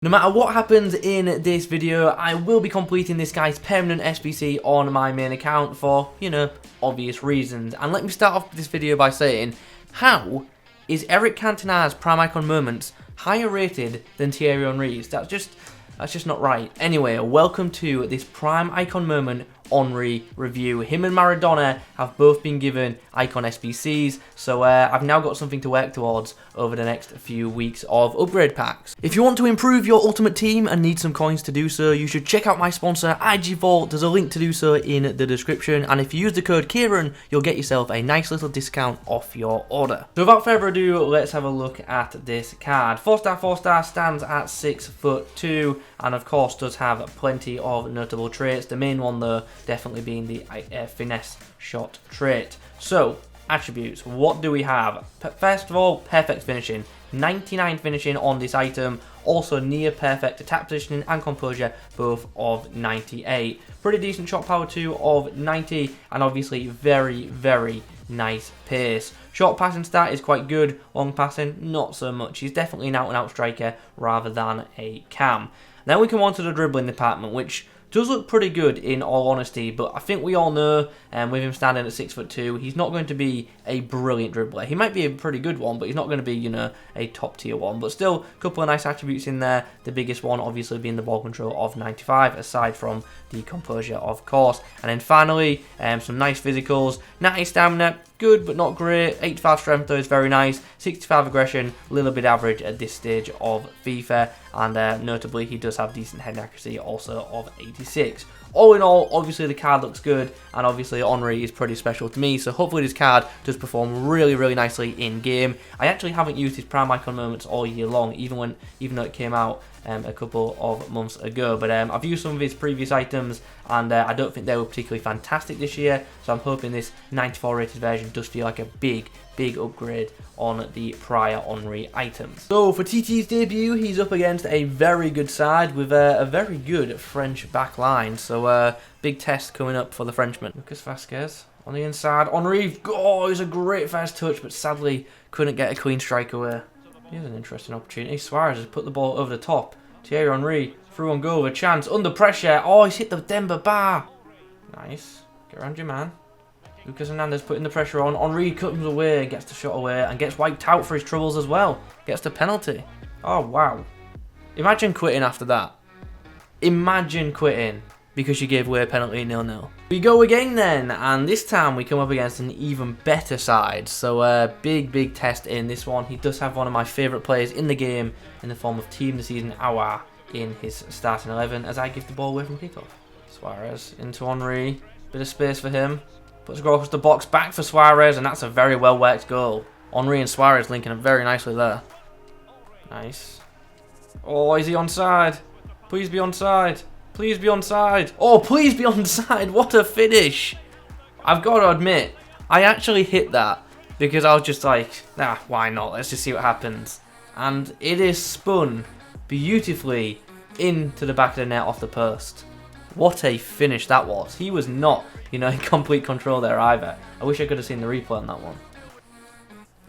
No matter what happens in this video, I will be completing this guy's permanent SBC on my main account for, obvious reasons. And let me start off this video by saying, how is Eric Cantona's Prime Icon Moments higher rated than Thierry Henry's? That's just not right. Anyway, welcome to this Prime Icon Moment Henry review. Him and Maradona have both been given Icon SBCs, so I've now got something to work towards over the next few weeks of upgrade packs. If you want to improve your Ultimate Team and need some coins to do so, you should check out my sponsor IG Vault. There's a link to do so in the description, and if you use the code Kieran, you'll get yourself a nice little discount off your order. So without further ado, let's have a look at this card. 4-star, stands at 6'2", and of course does have plenty of notable traits. The main one though definitely being the finesse shot trait. So, attributes, what do we have? First of all, perfect finishing. 99 finishing on this item, also near perfect attack positioning and composure, both of 98. Pretty decent shot power too of 90, and obviously very, very nice pace. Short passing stat is quite good, long passing not so much. He's definitely an out-and-out striker rather than a cam. Then we come on to the dribbling department, which does look pretty good in all honesty, but I think we all know, with him standing at 6'2", he's not going to be a brilliant dribbler. He might be a pretty good one, but he's not going to be, a top tier one. But still, a couple of nice attributes in there. The biggest one obviously being the ball control of 95, aside from the composure, of course. And then finally, some nice physicals. 90 stamina, good but not great. 85 strength though is very nice. 65 aggression, a little bit average at this stage of FIFA. And notably, he does have decent head accuracy, also of 86. All in all, obviously the card looks good, and obviously Henry is pretty special to me, so hopefully this card does perform really, really nicely in game. I actually haven't used his Prime Icon Moments all year long, even though it came out a couple of months ago, but I've used some of his previous items, and I don't think they were particularly fantastic this year, so I'm hoping this 94 rated version does feel like a big upgrade on the prior Henry items. So for TT's debut, he's up against a very good side with a very good French back line, so big test coming up for the Frenchman. Lucas Vasquez on the inside. Henry, oh, it was a great first touch, but sadly couldn't get a clean strike away. Here's an interesting opportunity. Suarez has put the ball over the top. Thierry Henry through on goal with a chance. Under pressure. Oh, he's hit the Denver bar. Nice. Get around your man. Lucas Hernandez putting the pressure on. Henry comes away, gets the shot away, and gets wiped out for his troubles as well. Gets the penalty. Oh, wow. Imagine quitting after that. Imagine quitting because you gave away a penalty 0-0. We go again then, and this time we come up against an even better side. So big test in this one. He does have one of my favourite players in the game in the form of Team the Season Aouar in his starting 11 as I give the ball away from kickoff. Suarez into Henry, bit of space for him. Puts a goal across the box, back for Suarez, and that's a very well worked goal. Henry and Suarez linking up very nicely there. Nice. Oh, is he onside? Please be onside. Please be onside. Oh, please be onside. What a finish. I've got to admit, I actually hit that because I was just like, why not? Let's just see what happens. And it is spun beautifully into the back of the net off the post. What a finish that was. He was not, in complete control there either. I wish I could have seen the replay on that one.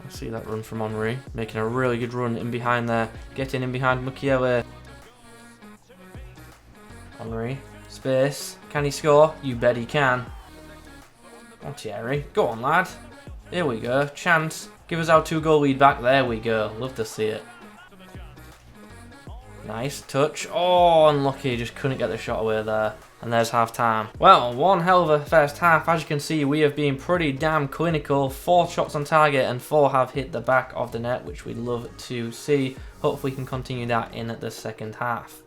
I see that run from Henry, making a really good run in behind there. Getting in behind Mukiele. Henry, space. Can he score? You bet he can. Oh, Thierry. Go on, lad. Here we go. Chance. Give us our 2-goal lead back. There we go. Love to see it. Nice touch. Oh, unlucky. Just couldn't get the shot away there. And there's half time. Well, one hell of a first half. As you can see, we have been pretty damn clinical. 4 shots on target and 4 have hit the back of the net, which we'd love to see. Hopefully we can continue that in the second half.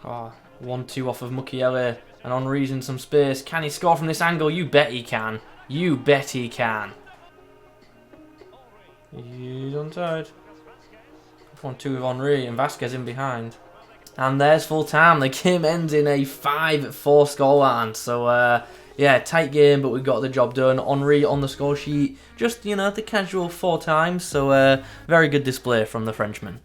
Oh, 1-2 off of Mukiele. And Henry's in some space. Can he score from this angle? You bet he can. You bet he can. He's onside. 1-2 with Henry and Vasquez in behind. And there's full time. The game ends in a 5-4 scoreline. So, yeah, tight game, but we got the job done. Henry on the score sheet. Just, the casual 4 times. So, very good display from the Frenchman.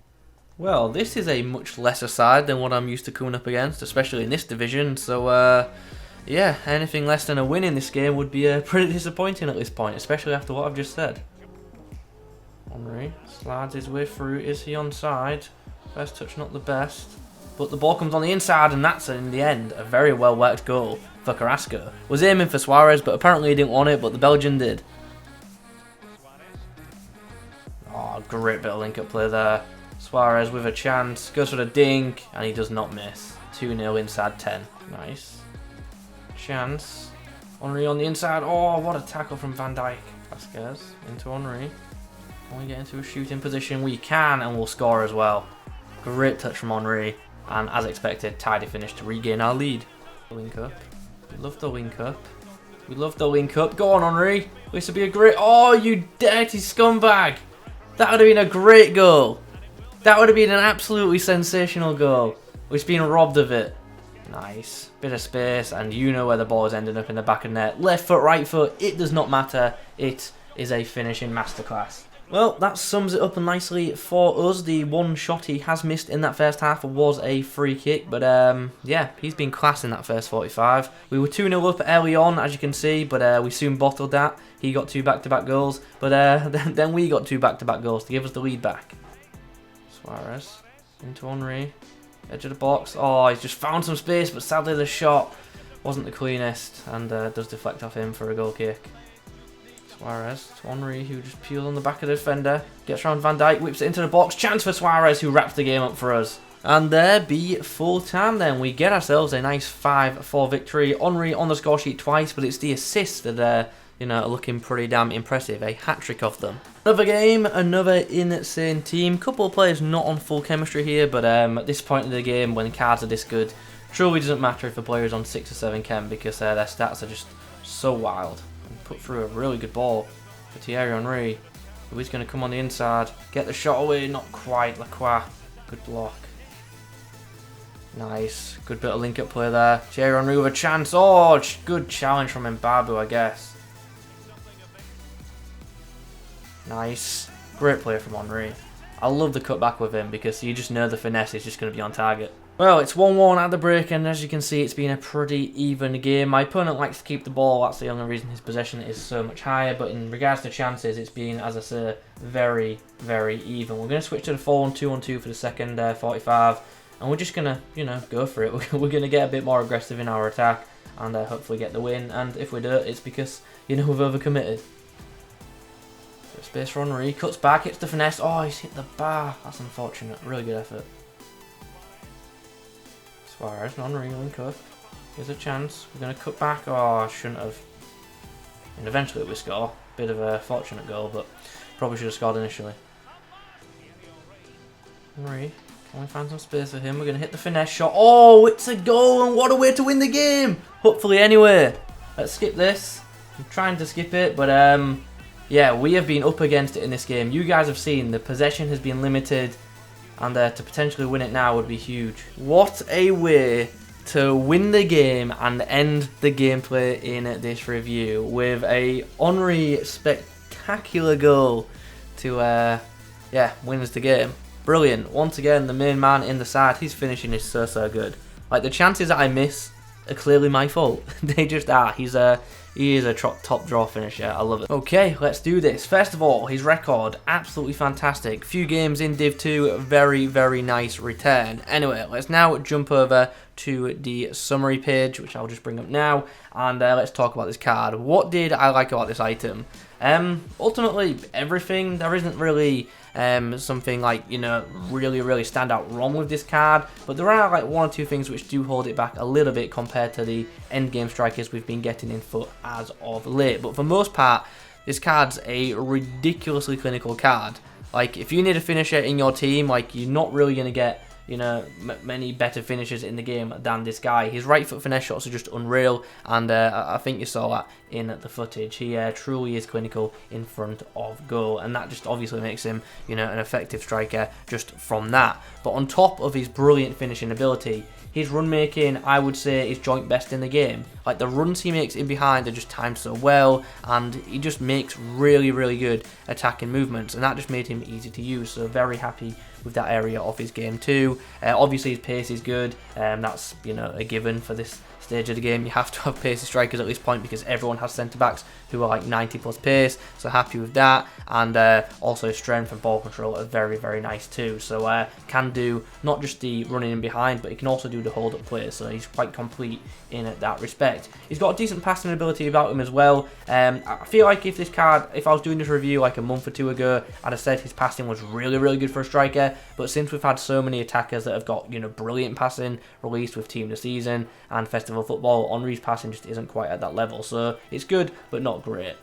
Well, this is a much lesser side than what I'm used to coming up against, especially in this division. So, yeah, anything less than a win in this game would be pretty disappointing at this point, especially after what I've just said. Henry slides his way through. Is he onside? First touch not the best. But the ball comes on the inside, and that's, in the end, a very well-worked goal for Carrasco. Was aiming for Suarez, but apparently he didn't want it, but the Belgian did. Oh, great bit of link-up play there. Suarez with a chance, goes for the dink, and he does not miss. 2-0 inside 10. Nice. Chance. Henry on the inside. Oh, what a tackle from Van Dijk. Vasquez into Henry. Can we get into a shooting position? We can, and we'll score as well. Great touch from Henry. And as expected, tidy finish to regain our lead. Link up. We love the link up. We love the link up. Go on, Henry. This would be a great... Oh, you dirty scumbag. That would have been a great goal. That would have been an absolutely sensational goal. We've been robbed of it. Nice. Bit of space, and you know where the ball is ending up in the back of net. Left foot, right foot, it does not matter. It is a finishing masterclass. Well, that sums it up nicely for us. The one shot he has missed in that first half was a free kick, but yeah, he's been class in that first 45. We were 2-0 up early on, as you can see, but we soon bottled that. He got 2 back-to-back goals, but then we got 2 back-to-back goals to give us the lead back. Suarez into Henry, edge of the box. Oh, he's just found some space, but sadly the shot wasn't the cleanest, and does deflect off him for a goal kick. Suarez to Henry, who just peels on the back of the defender, gets around Van Dijk, whips it into the box, chance for Suarez, who wraps the game up for us. And there be full time then. We get ourselves a nice 5-4 victory. Henry on the score sheet twice, but it's the assists that you know, are looking pretty damn impressive. A hat-trick of them. Another game, another insane team. Couple of players not on full chemistry here, but at this point in the game, when cards are this good, truly doesn't matter if a player is on 6 or 7 chem, because their stats are just so wild. Put through a really good ball for Thierry Henry, who is going to come on the inside, get the shot away, not quite. Lacroix, good block. Nice, good bit of link-up play there. Thierry Henry with a chance. Oh, good challenge from Mbabu, I guess. Nice, great play from Henry. I love the cutback with him because you just know the finesse is just going to be on target. Well, it's 1-1 at the break, and as you can see, it's been a pretty even game. My opponent likes to keep the ball. That's the only reason his possession is so much higher. But in regards to chances, it's been, as I say, very, very even. We're going to switch to the 4-1-2-1-2 for the second 45, and we're just going to, you know, go for it. We're going to get a bit more aggressive in our attack and hopefully get the win. And if we do, it's because, you know, we've overcommitted. Space for Henry, cuts back, hits the finesse. Oh, he's hit the bar. That's unfortunate. Really good effort. Suarez and Henry link up. Here's a chance. We're going to cut back. Oh, I shouldn't have. And eventually we score. Bit of a fortunate goal, but probably should have scored initially. Henry, can we find some space for him? We're going to hit the finesse shot. Oh, it's a goal, and what a way to win the game. Hopefully anyway. Let's skip this. I'm trying to skip it, but yeah, we have been up against it in this game. You guys have seen the possession has been limited, and to potentially win it now would be huge. What a way to win the game and end the gameplay in this review with a Henry spectacular goal to yeah, win us the game. Brilliant. Once again, the main man in the side, his finishing is so good. Like, the chances that I miss are clearly my fault. They just are. He is a top draw finisher. I love it. Okay, let's do this. First of all, his record, absolutely fantastic. Few games in Div 2, very, very nice return. Anyway, let's now jump over to the summary page, which I'll just bring up now, and let's talk about this card. What did I like about this item? Ultimately, everything. There isn't really something like, you know, really stand out wrong with this card, but there are like 1 or 2 things which do hold it back a little bit compared to the endgame strikers we've been getting in FUT as of late. But for most part, this card's a ridiculously clinical card. Like, if you need a finisher in your team, like, you're not really going to get, you know, many better finishers in the game than this guy. His right foot finesse shots are just unreal, and I think you saw that in the footage. He truly is clinical in front of goal, and that just obviously makes him, you know, an effective striker just from that. But on top of his brilliant finishing ability, his run making, I would say, is joint best in the game. Like, the runs he makes in behind are just timed so well, and he just makes really good attacking movements, and that just made him easy to use. So very happy with that area of his game too. Obviously his pace is good, that's, you know, a given for this stage of the game, you have to have pacey strikers at this point because everyone has centre-backs who are like 90 plus pace, so happy with that. And also strength and ball control are very, very nice too. So can do not just the running in behind, but he can also do the hold-up play, so he's quite complete in that respect. He's got a decent passing ability about him as well. I feel like if I was doing this review like a month or two ago, I'd have said his passing was really, really good for a striker, but since we've had so many attackers that have got, brilliant passing released with Team of the Season and Festival Football, Henry's passing just isn't quite at that level, so it's good, but not great.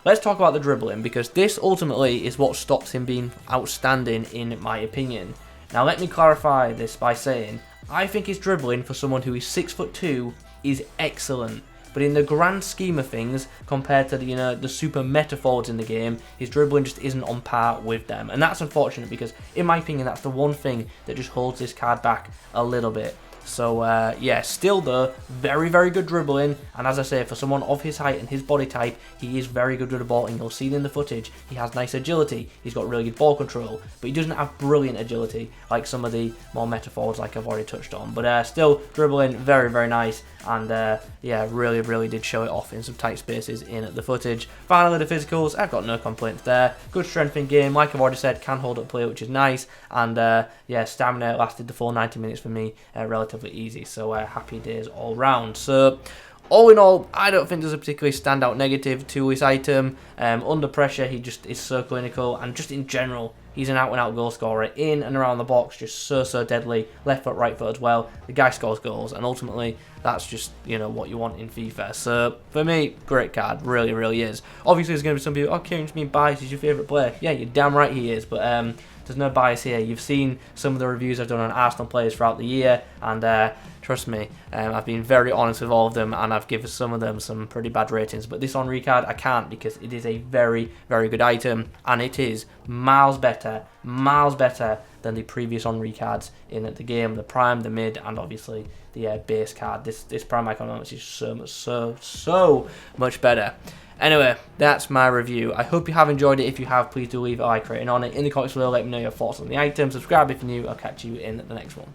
Let's talk about the dribbling, because this ultimately is what stops him being outstanding in my opinion. Now let me clarify this by saying, I think his dribbling for someone who is 6'2" is excellent. But in the grand scheme of things, compared to the super meta forwards in the game, his dribbling just isn't on par with them. And that's unfortunate because, in my opinion, that's the one thing that just holds this card back a little bit. So, yeah, still though, very, very good dribbling. And as I say, for someone of his height and his body type, he is very good with the ball. And you'll see it in the footage. He has nice agility. He's got really good ball control. But he doesn't have brilliant agility like some of the more meta forwards like I've already touched on. But still, dribbling, very, very nice. And yeah, really, really did show it off in some tight spaces in the footage. Finally, the physicals, I've got no complaints there. Good strength in game, like I've already said, can hold up play, which is nice. And yeah, stamina lasted the full 90 minutes for me, relatively easy. So happy days all round. So all in all, I don't think there's a particularly standout negative to this item. Under pressure, he just is so clinical, and just in general, he's an out-and-out goal scorer in and around the box, just so deadly. Left foot, right foot as well. The guy scores goals, and ultimately, that's just, what you want in FIFA. So, for me, great card. Really, really is. Obviously, there's going to be some people, oh, Kieran's being biased. He's your favourite player. Yeah, you're damn right he is, but there's no bias here. You've seen some of the reviews I've done on Arsenal players throughout the year, and trust me, I've been very honest with all of them, and I've given some of them some pretty bad ratings. But this Henry card, I can't, because it is a very, very good item, and it is miles better than the previous Henry cards in the game, the Prime, the Mid, and obviously the base card. This Prime Economics is so much better. Anyway, that's my review. I hope you have enjoyed it. If you have, please do leave a like rating on it. In the comments below, let me know your thoughts on the item. Subscribe if you're new. I'll catch you in the next one.